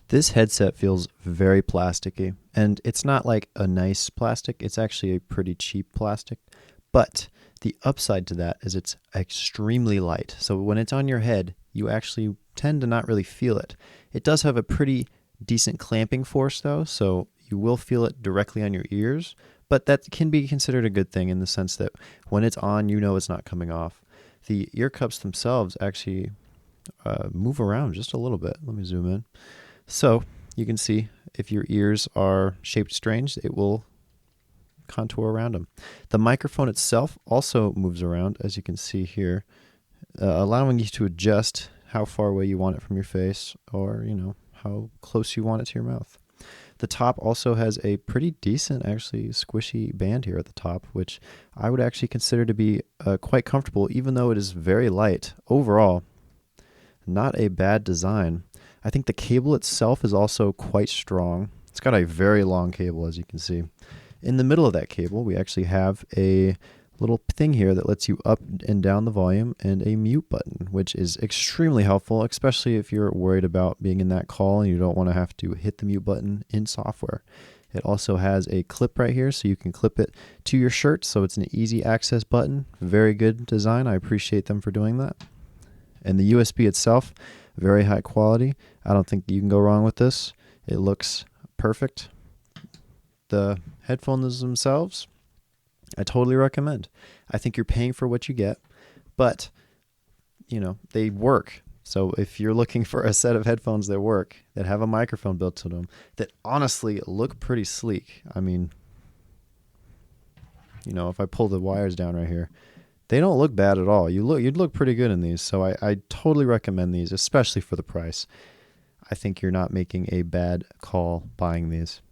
This headset feels very plasticky, and it's not like a nice plastic, it's actually a pretty cheap plastic. But the upside to that is it's extremely light. So when it's on your head, you actually tend to not really feel it. It does have a pretty decent clamping force though, so you will feel it directly on your ears, but that can be considered a good thing in the sense that when it's on, you know it's not coming off. The ear cups themselves actually move around just a little bit. Let me zoom in. So you can see if your ears are shaped strange, it will contour around them. The microphone itself also moves around, as you can see here, allowing you to adjust how far away you want it from your face or, how close you want it to your mouth. The top also has a pretty decent, actually, squishy band here at the top, which I would actually consider to be quite comfortable, even though it is very light. Overall, not a bad design. I think the cable itself is also quite strong. It's got a very long cable, as you can see. In the middle of that cable, we actually have a little thing here that lets you up and down the volume and a mute button, which is extremely helpful, especially if you're worried about being in that call and you don't want to have to hit the mute button in software. It also has a clip right here, so you can clip it to your shirt, so it's an easy access button. Very good design. I appreciate them for doing that. And the USB itself, very high quality. I don't think you can go wrong with this. It looks perfect. The headphones themselves, I totally recommend. I think you're paying for what you get, but, they work. So if you're looking for a set of headphones that work, that have a microphone built to them, that honestly look pretty sleek. I mean, if I pull the wires down right here, they don't look bad at all. You'd look pretty good in these. So I totally recommend these, especially for the price. I think you're not making a bad call buying these.